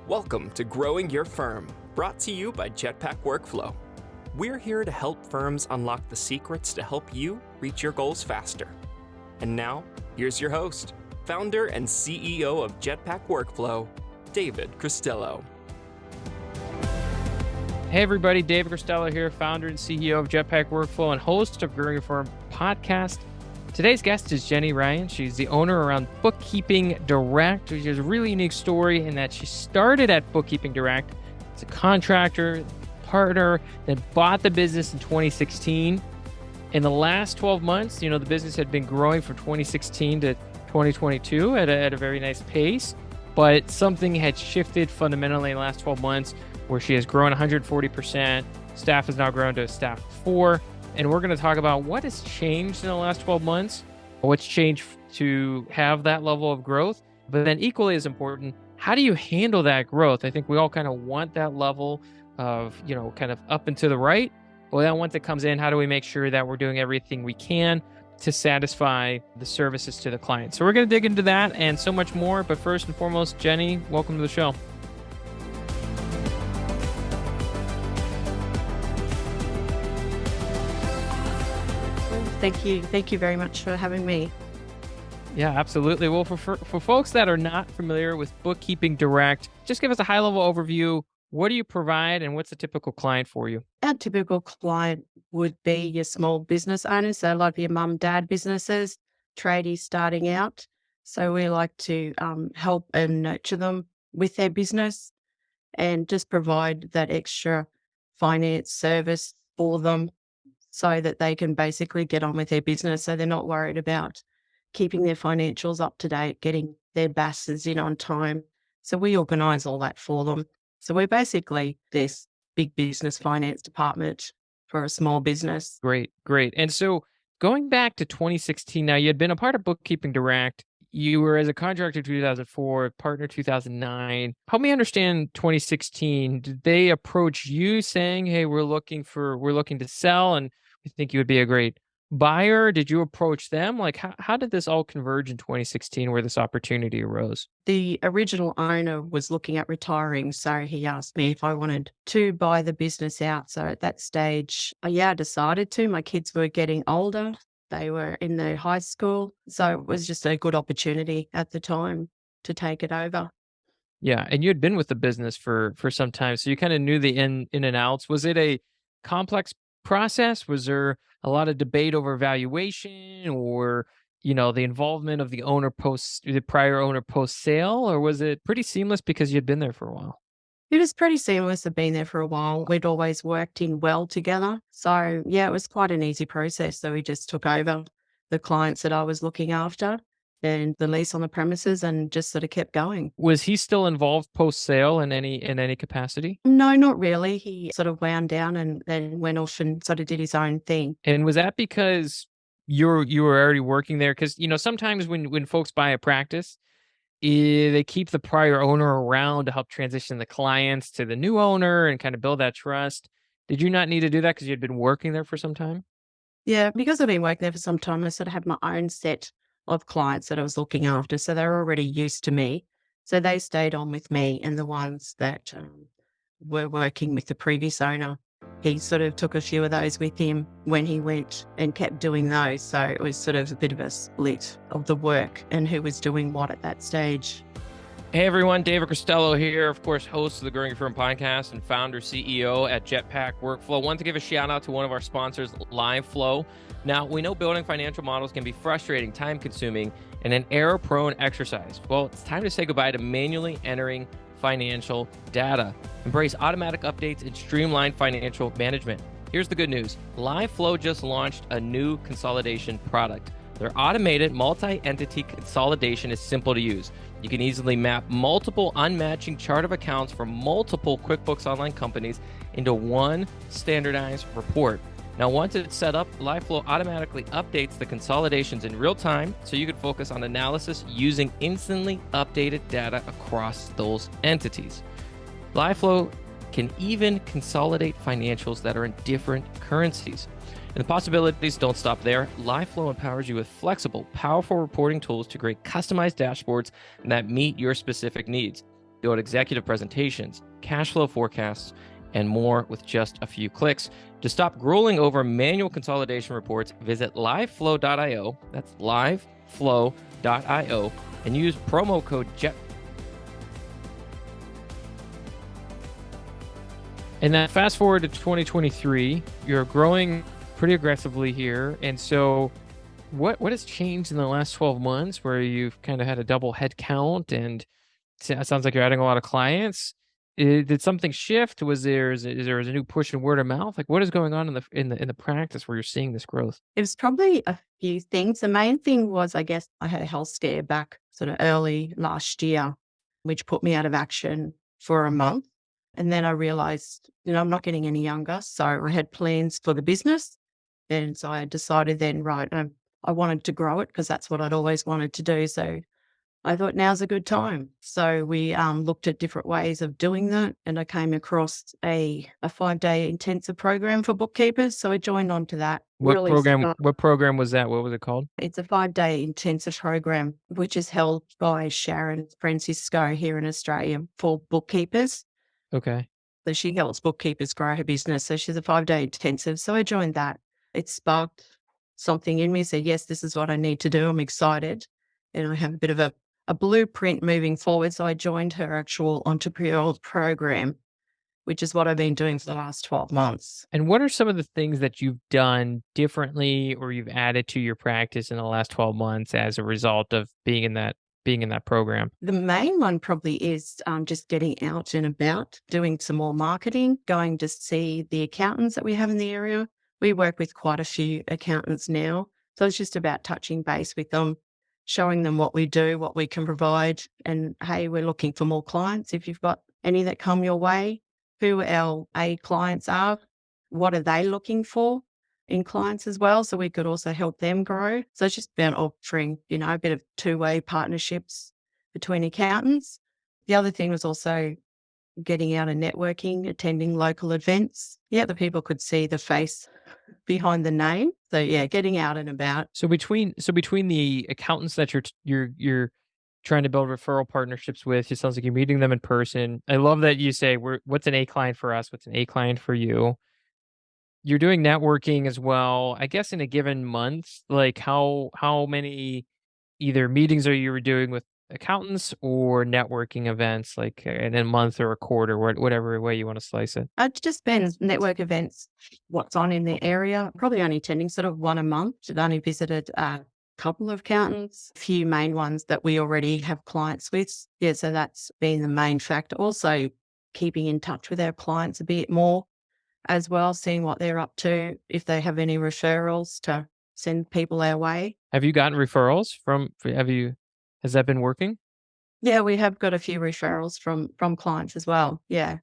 Welcome to Growing Your Firm, brought to you by Jetpack Workflow. We're here to help firms unlock the secrets to help you reach your goals faster. And now, here's your host, founder and CEO of Jetpack Workflow, David Cristello. Hey everybody, David Cristello here, founder and CEO of Jetpack Workflow and host of Growing Your Firm podcast. Today's guest is Jenny Ryan. She's the owner around Bookkeeping Direct, which is a really unique story in that she started at Bookkeeping Direct as a contractor, partner, then bought the business in 2016. In the last 12 months, the business had been growing from 2016 to 2022 at a very nice pace, but something had shifted fundamentally in the last 12 months where she has grown 140%. Staff has now grown to a staff of 4. And we're going to talk about what has changed in the last 12 months, what's changed to have that level of growth. But then equally as important, how do you handle that growth? I think we all kind of want that level of, kind of up and to the right. Well, then once it comes in, how do we make sure that we're doing everything we can to satisfy the services to the client? So we're going to dig into that and so much more. But first and foremost, Jenny, welcome to the show. Thank you very much for having me. Yeah, absolutely. Well, for folks that are not familiar with Bookkeeping Direct, just give us a high-level overview. What do you provide and what's a typical client for you? Our typical client would be your small business owners, so a lot of your mum, dad businesses, tradies starting out. So we like to help and nurture them with their business and just provide that extra finance service for them, so that they can basically get on with their business. So they're not worried about keeping their financials up to date, getting their BASs in on time. So we organise all that for them. So we're basically this big business finance department for a small business. Great. And so going back to 2016, now you had been a part of Bookkeeping Direct. You were as a contractor 2004, partner 2009. Help me understand 2016. Did they approach you saying, hey, we're looking to sell and we think you would be a great buyer? Did you approach them? Like how did this all converge in 2016 where this opportunity arose? The original owner was looking at retiring. So he asked me if I wanted to buy the business out. So at that stage, I decided to. My kids were getting older. They were in their high school. So it was just a good opportunity at the time to take it over. Yeah. And you had been with the business for some time. So you kind of knew the in and outs. Was it a complex process? Was there a lot of debate over valuation or, the involvement of the prior owner post sale? Or was it pretty seamless because you had been there for a while? It was pretty seamless of being there for a while. We'd always worked in well together. So it was quite an easy process. So we just took over the clients that I was looking after and the lease on the premises and just sort of kept going. Was he still involved post-sale in any capacity? No, not really. He sort of wound down and then went off and sort of did his own thing. And was that because you were already working there? Because, sometimes when folks buy a practice, they keep the prior owner around to help transition the clients to the new owner and kind of build that trust. Did you not need to do that because you had been working there for some time? Yeah, because I've been working there for some time, I sort of had my own set of clients that I was looking after. So they were already used to me. So they stayed on with me, and the ones that were working with the previous owner, he sort of took a few of those with him when he went and kept doing those. So it was sort of a bit of a split of the work and who was doing what at that stage. Hey everyone, David Cristello here, of course, host of the Growing Your Firm podcast and founder, CEO at Jetpack Workflow. I want to give a shout out to one of our sponsors, LiveFlow. Now, we know building financial models can be frustrating, time-consuming, and an error-prone exercise. Well, it's time to say goodbye to manually entering financial data. Embrace automatic updates and streamlined financial management. Here's the good news. LiveFlow just launched a new consolidation product. Their automated multi-entity consolidation is simple to use. You can easily map multiple unmatching chart of accounts from multiple QuickBooks Online companies into one standardized report. Now, once it's set up, LiveFlow automatically updates the consolidations in real time so you can focus on analysis using instantly updated data across those entities. LiveFlow can even consolidate financials that are in different currencies. And the possibilities don't stop there. LiveFlow empowers you with flexible, powerful reporting tools to create customized dashboards that meet your specific needs. build executive presentations, cash flow forecasts, and more with just a few clicks. To stop grueling over manual consolidation reports, visit liveflow.io. That's liveflow.io and use promo code JET. And then fast forward to 2023, you're growing pretty aggressively here. And so what has changed in the last 12 months where you've kind of had a double head count and it sounds like you're adding a lot of clients? Did something shift? Is there a new push in word of mouth? Like what is going on in the practice where you're seeing this growth? It was probably a few things. The main thing was, I guess, I had a health scare back sort of early last year, which put me out of action for a month. And then I realized, I'm not getting any younger. So I had plans for the business. And so I decided then, right, I wanted to grow it because that's what I'd always wanted to do. So I thought now's a good time. So we looked at different ways of doing that. And I came across a 5-day intensive program for bookkeepers. So I joined on to that. What program was that? What was it called? It's a 5-day intensive program, which is held by Sharon Francisco here in Australia for bookkeepers. Okay. So she helps bookkeepers grow her business. So she's a 5-day intensive. So I joined that. It sparked something in me, said, yes, this is what I need to do. I'm excited. And I have a bit of a blueprint moving forward. So I joined her actual entrepreneurial program, which is what I've been doing for the last 12 months. And what are some of the things that you've done differently or you've added to your practice in the last 12 months as a result of being in that program? The main one probably is just getting out and about, doing some more marketing, going to see the accountants that we have in the area. We work with quite a few accountants now. So it's just about touching base with them, showing them what we do, what we can provide. And hey, we're looking for more clients. If you've got any that come your way, who our A clients are, what are they looking for in clients as well, so we could also help them grow. So it's just about offering, a bit of two-way partnerships between accountants. The other thing was also getting out and networking, attending local events. Yeah, the people could see the face behind the name. So yeah, getting out and about. So between the accountants that you're trying to build referral partnerships with, it sounds like you're meeting them in person. I love that you say what's an A client for us, what's an A client for you. You're doing networking as well. I guess in a given month, like how many either meetings are you doing with accountants or networking events, like in a month or a quarter, whatever way you want to slice it? I've just been network events, what's on in the area, probably only attending sort of one a month. I've only visited a couple of accountants, a few main ones that we already have clients with. Yeah, so that's been the main factor. Also keeping in touch with our clients a bit more as well, seeing what they're up to, if they have any referrals to send people our way. Have you gotten referrals has that been working? Yeah, we have got a few referrals from clients as well. Yeah.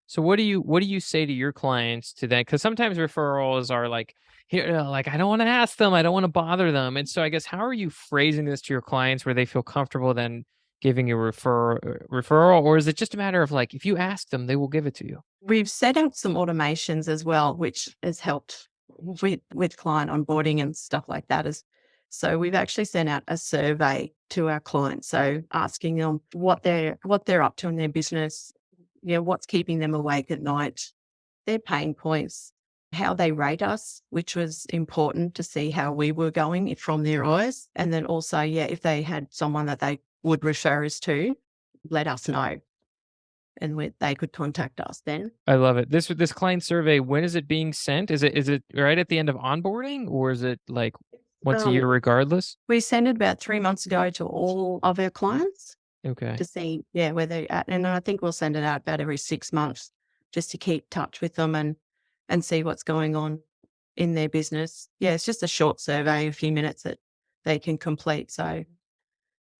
So what do you say to your clients to that? Because sometimes referrals are like, here, like I don't want to ask them, I don't want to bother them. And so I guess how are you phrasing this to your clients where they feel comfortable then giving you a referral, or is it just a matter of like, if you ask them, they will give it to you? We've set up some automations as well, which has helped with client onboarding and stuff like that. So we've actually sent out a survey to our clients. So asking them what they're up to in their business, what's keeping them awake at night, their pain points, how they rate us, which was important to see how we were going from their eyes. And then also, if they had someone that they would refer us to, let us know. And they could contact us then. I love it. This client survey, when is it being sent? Is it right at the end of onboarding, or is it like once a year regardless? We sent it about 3 months ago to all of our clients. Okay. To see, where they're at. And I think we'll send it out about every 6 months just to keep touch with them and see what's going on in their business. Yeah, it's just a short survey, a few minutes that they can complete. So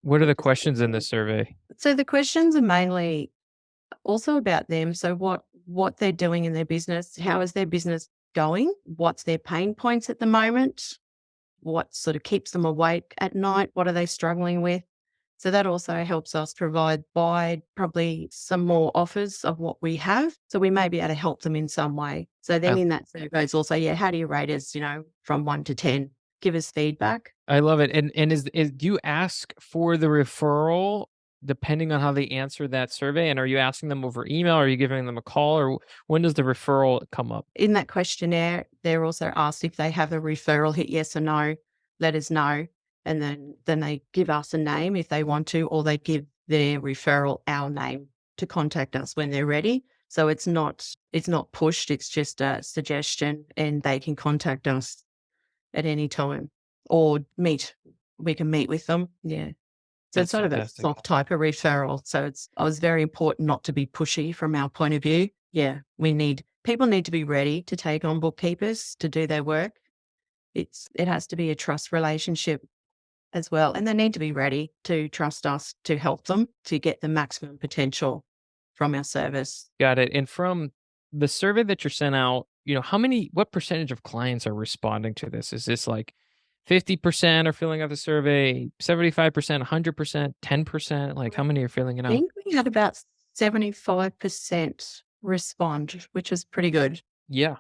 what are the questions in this survey? So the questions are mainly also about them. So what they're doing in their business, how is their business going? What's their pain points at the moment? What sort of keeps them awake at night? What are they struggling with? So that also helps us provide probably some more offers of what we have. So we may be able to help them in some way. So then in that survey is also, how do you rate us, from 1 to 10? Give us feedback. I love it. And do you ask for the referral depending on how they answer that survey? And are you asking them over email? Or are you giving them a call? Or when does the referral come up? In that questionnaire, they're also asked if they have a referral, hit yes or no, let us know. And then they give us a name if they want to, or they give their referral our name to contact us when they're ready. So it's not pushed, it's just a suggestion, and they can contact us at any time or we can meet with them. Yeah. So it's That's sort of a fantastic. soft type of referral. So I was very important not to be pushy from our point of view. Yeah. People need to be ready to take on bookkeepers to do their work. It has to be a trust relationship as well. And they need to be ready to trust us to help them to get the maximum potential from our service. Got it. And from the survey that you're sent out, what percentage of clients are responding to this? Is this like 50% are filling out the survey, 75%, 100%, 10%? Like how many are filling it I out? think we had about 75% respond, which is pretty good. Yeah.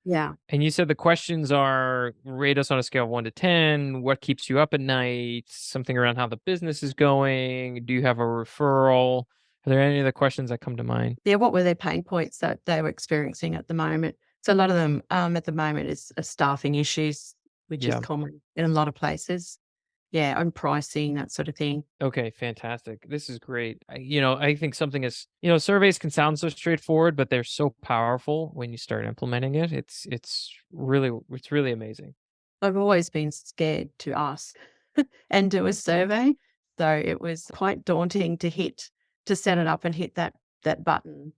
Yeah. And you said the questions are rate us on a scale of 1 to 10. What keeps you up at night? Something around how the business is going. Do you have a referral? Are there any other questions that come to mind? Yeah. What were their pain points that they were experiencing at the moment? So a lot of them at the moment is staffing issues, which is Yeah. common in a lot of places. Yeah. And pricing, that sort of thing. Okay, fantastic. This is great. I think something is, surveys can sound so straightforward, but they're so powerful when you start implementing it. It's really amazing. I've always been scared to ask and do a survey. So it was quite daunting to set it up and hit that button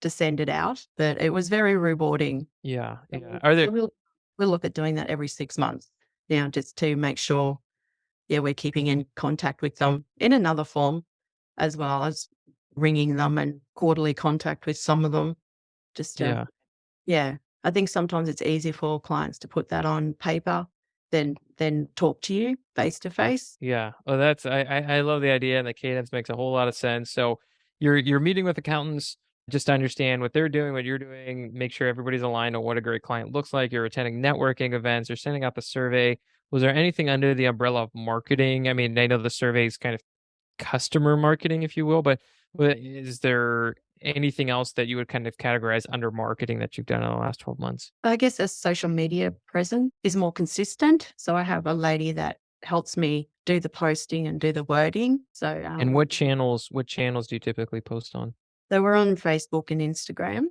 to send it out. But it was very rewarding. Yeah, So yeah. Are there we'll look at doing that every 6 months now, just to make sure, we're keeping in contact with them in another form, as well as ringing them and quarterly contact with some of them. Just Yeah, I think sometimes it's easier for clients to put that on paper than talk to you face to face. yeah. Oh, that's I love the idea, and the cadence makes a whole lot of sense. So you're meeting with accountants just to understand what they're doing, what you're doing, make sure everybody's aligned on what a great client looks like. You're attending networking events, you're sending out the survey. Was there anything under the umbrella of marketing? I mean, I know the survey is kind of customer marketing, if you will, but is there anything else that you would kind of categorize under marketing that you've done in the last 12 months? I guess a social media presence is more consistent. So I have a lady that helps me do the posting and do the wording. So And what channels do you typically post on? they were on Facebook and Instagram.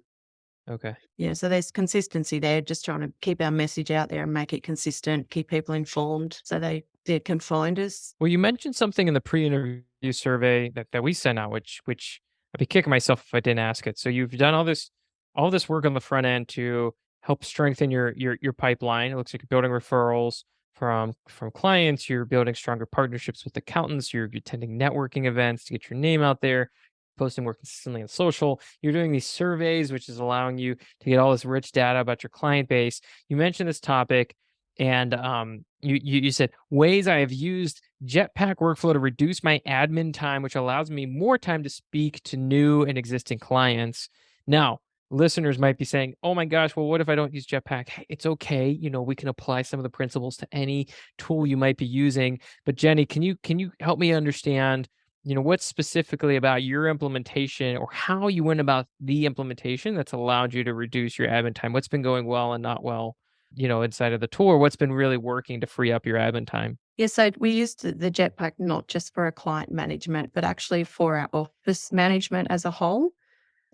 Okay. Yeah, so there's consistency there, just trying to keep our message out there and make it consistent, keep people informed so they can find us. Well, you mentioned something in the pre-interview survey that we sent out, which I'd be kicking myself if I didn't ask it. So you've done all this work on the front end to help strengthen your pipeline. It looks like you're building referrals from clients. You're building stronger partnerships with accountants. You're attending networking events to get your name out there, posting more consistently on social. You're doing these surveys, which is allowing you to get all this rich data about your client base. You mentioned this topic, and you said ways I have used Jetpack Workflow to reduce my admin time, which allows me more time to speak to new and existing clients. Now, listeners might be saying, "Oh my gosh, well, what if I don't use Jetpack?" Hey, it's okay. We can apply some of the principles to any tool you might be using. But Jenny, can you help me understand, what specifically about your implementation or how you went about the implementation that's allowed you to reduce your admin time? What's been going well and not well, inside of the tool, or what's been really working to free up your admin time? Yeah, so we used the Jetpack not just for our client management, but actually for our office management as a whole.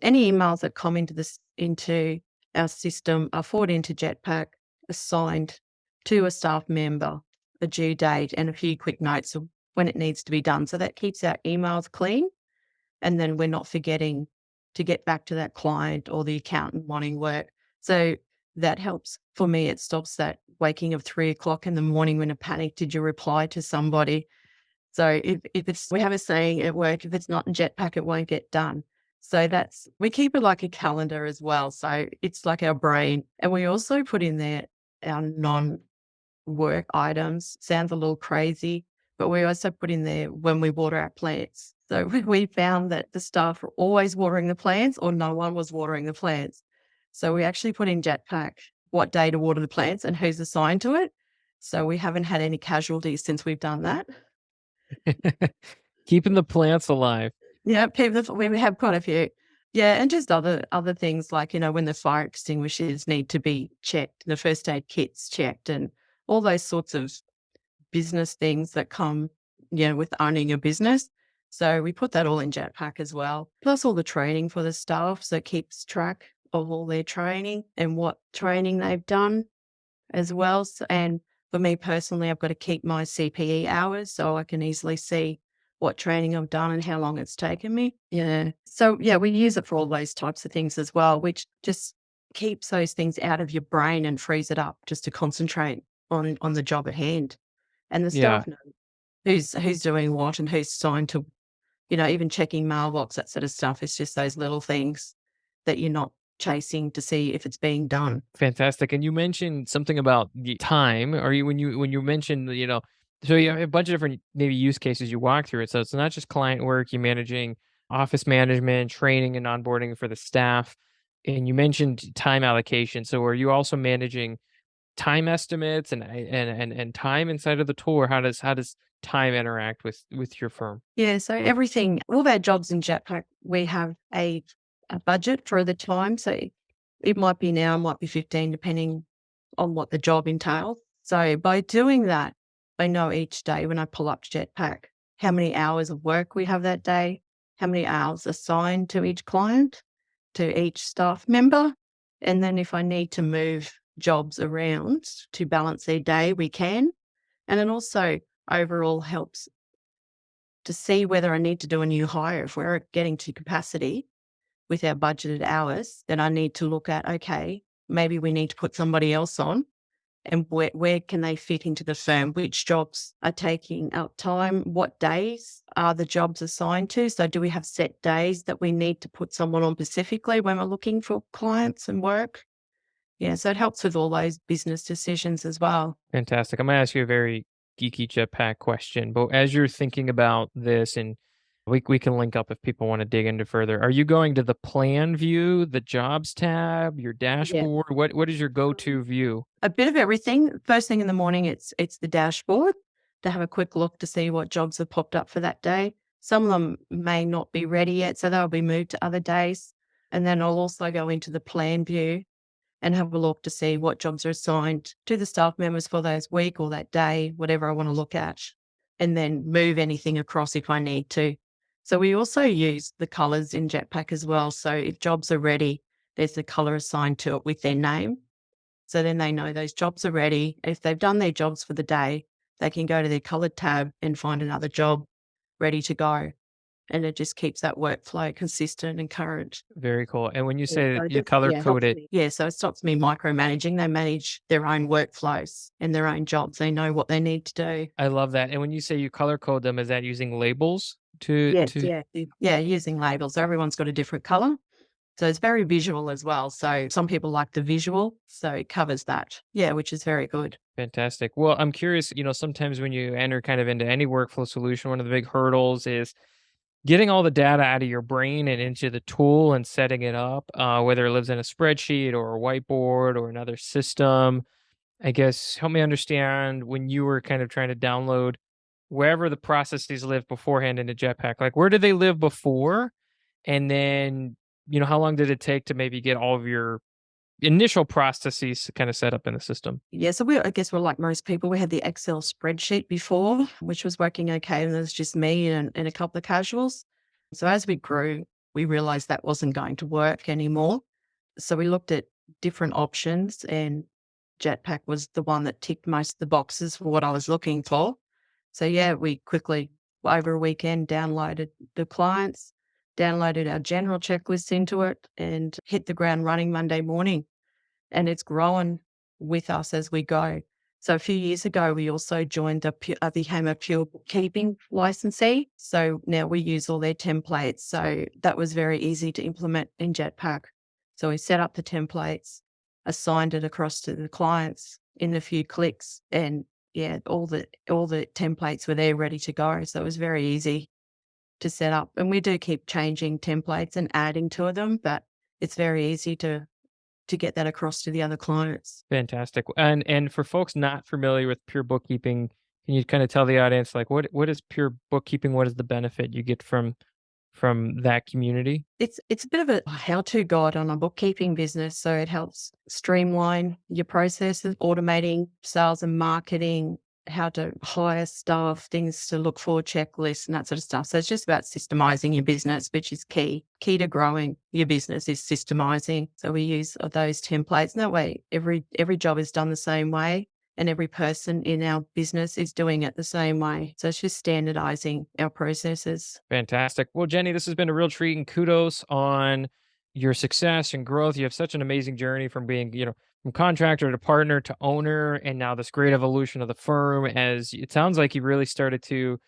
Any emails that come into our system are forwarded into Jetpack, assigned to a staff member, a due date, and a few quick notes of when it needs to be done. So that keeps our emails clean, and then we're not forgetting to get back to that client or the accountant wanting work. So that helps. For me, it stops that waking of 3 o'clock in the morning when a panic, did you reply to somebody? So if we have a saying at work, if it's not in Jetpack, it won't get done. So we keep it like a calendar as well. So it's like our brain. And we also put in there our non-work items. Sounds a little crazy, but we also put in there when we water our plants. So we found that the staff were always watering the plants or no one was watering the plants. So we actually put in Jetpack what day to water the plants and who's assigned to it. So we haven't had any casualties since we've done that. Keeping the plants alive. Yeah, we have quite a few. Yeah, and just other things like, when the fire extinguishers need to be checked, the first aid kits checked, and all those sorts of business things that come, with owning a business. So we put that all in Jetpack as well, plus all the training for the staff. So it keeps track of all their training and what training they've done as well. And for me personally, I've got to keep my CPE hours so I can easily see what training I've done and how long it's taken me. Yeah. So yeah, we use it for all those types of things as well, which just keeps those things out of your brain and frees it up just to concentrate on the job at hand. And the Yeah. staff know who's doing what and who's assigned to, even checking mailbox, that sort of stuff. It's just those little things that you're not chasing to see if it's being done. Fantastic. And you mentioned something about the time. Or when you mentioned, so you have a bunch of different maybe use cases you walk through it. So it's not just client work, you're managing office management, training and onboarding for the staff. And you mentioned time allocation. So are you also managing time estimates and time inside of the tool, or how does time interact with your firm? Yeah, so all of our jobs in Jetpack, we have a budget for the time. So it might be now, it might be 15, depending on what the job entails. So by doing that, I know each day when I pull up Jetpack, how many hours of work we have that day, how many hours assigned to each client, to each staff member. And then if I need to move jobs around to balance their day, we can. And it also overall helps to see whether I need to do a new hire. If we're getting to capacity with our budgeted hours, then I need to look at, okay, maybe we need to put somebody else on, and where can they fit into the firm? Which jobs are taking up time? What days are the jobs assigned to? So do we have set days that we need to put someone on specifically when we're looking for clients and work? Yeah, so it helps with all those business decisions as well. Fantastic. I'm gonna ask you a very geeky Jetpack question, but as you're thinking about this, and we can link up if people want to dig into further. Are you going to the plan view, the jobs tab, your Yeah. dashboard? What is your go-to view? A bit of everything. First thing in the morning, it's the dashboard to have a quick look to see what jobs have popped up for that day. Some of them may not be ready yet, so they'll be moved to other days. And then I'll also go into the plan view and have a look to see what jobs are assigned to the staff members for those week or that day, whatever I want to look at, and then move anything across if I need to. So we also use the colors in Jetpack as well. So if jobs are ready, there's the color assigned to it with their name. So then they know those jobs are ready. If they've done their jobs for the day, they can go to their colored tab and find another job ready to go. And it just keeps that workflow consistent and current. Very cool. And when you Yeah, say so that it you just, color helps code it, me. Yeah, so it stops me micromanaging. They manage their own workflows and their own jobs. They know what they need to do. I love that. And when you say you color code them, is that using labels Yes, to yeah, using labels. So everyone's got a different color. So it's very visual as well. So some people like the visual, so it covers that. Yeah, which is very good. Fantastic. Well, I'm curious, sometimes when you enter kind of into any workflow solution, one of the big hurdles is getting all the data out of your brain and into the tool and setting it up, whether it lives in a spreadsheet or a whiteboard or another system. I guess help me understand when you were kind of trying to download wherever the processes lived beforehand into Jetpack. Like, where did they live before? And then, how long did it take to maybe get all of your initial processes kind of set up in the system? Yeah, so I guess we're like most people. We had the Excel spreadsheet before, which was working okay. And there's just me and a couple of casuals. So as we grew, we realized that wasn't going to work anymore. So we looked at different options, and Jetpack was the one that ticked most of the boxes for what I was looking for. So yeah, we quickly, over a weekend, downloaded the clients, downloaded our general checklist into it, and hit the ground running Monday morning. And it's grown with us as we go. So a few years ago, we also became a pure bookkeeping licensee. So now we use all their templates. So that was very easy to implement in Jetpack. So we set up the templates, assigned it across to the clients in a few clicks, and yeah, all the templates were there ready to go. So it was very easy to set up. And we do keep changing templates and adding to them, but it's very easy to get that across to the other clients. Fantastic. And for folks not familiar with pure bookkeeping, Can you kind of tell the audience like what is pure bookkeeping? What is the benefit you get from that community? It's a bit of a how-to guide on a bookkeeping business. So it helps streamline your processes, automating sales and marketing, how to hire staff, things to look for, checklists and that sort of stuff. So it's just about systemizing your business, which is key. Key to growing your business is systemizing. So we use those templates. And that way, every job is done the same way. And every person in our business is doing it the same way. So it's just standardizing our processes. Fantastic. Well, Jenny, this has been a real treat, and kudos on your success and growth. You have such an amazing journey from being, from contractor to partner to owner, and now this great evolution of the firm. As it sounds like you really started to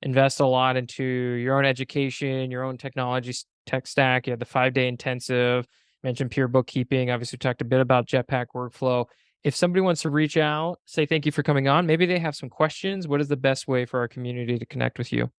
invest a lot into your own education, your own technology tech stack. You had the 5-day intensive, mentioned pure bookkeeping. Obviously, we talked a bit about Jetpack Workflow. If somebody wants to reach out, say thank you for coming on, maybe they have some questions, what is the best way for our community to connect with you?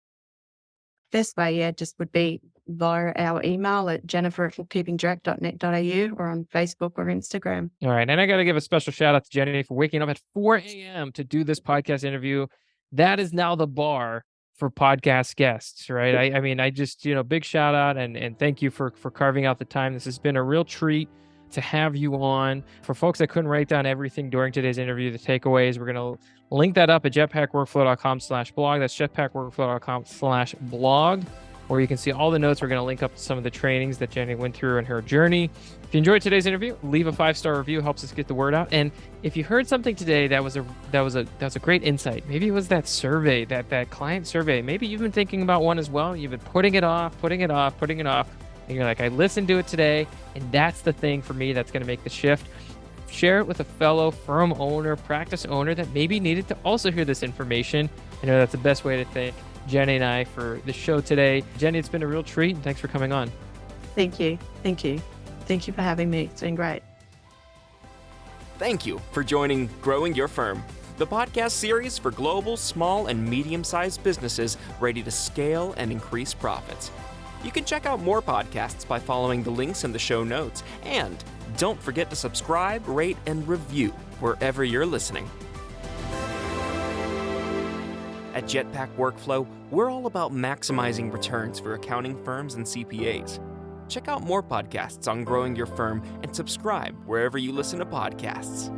Best way, just would be via our email at jennifer@bookkeepingdirect.net.au or on Facebook or Instagram. All right. And I got to give a special shout out to Jenny for waking up at 4 a.m. to do this podcast interview. That is now the bar for podcast guests, right? I mean, I just, big shout out and thank you for carving out the time. This has been a real treat to have you on. For folks that couldn't write down everything during today's interview, the takeaways, we're going to link that up at jetpackworkflow.com/blog. That's jetpackworkflow.com/blog, where you can see all the notes. We're going to link up to some of the trainings that Jenny went through in her journey. If you enjoyed today's interview, leave a 5-star review. Helps us get the word out. And if you heard something today that was a great insight, maybe it was that survey, that client survey. Maybe you've been thinking about one as well. You've been putting it off. And you're like, I listened to it today, and that's the thing for me that's going to make the shift. Share it with a fellow firm owner, practice owner that maybe needed to also hear this information. I know that's the best way to thank Jenny and I for the show today. Jenny, it's been a real treat, and thanks for coming on. Thank you. Thank you for having me. It's been great. Thank you for joining Growing Your Firm, the podcast series for global, small, and medium-sized businesses ready to scale and increase profits. You can check out more podcasts by following the links in the show notes. And don't forget to subscribe, rate, and review wherever you're listening. At Jetpack Workflow, we're all about maximizing returns for accounting firms and CPAs. Check out more podcasts on growing your firm and subscribe wherever you listen to podcasts.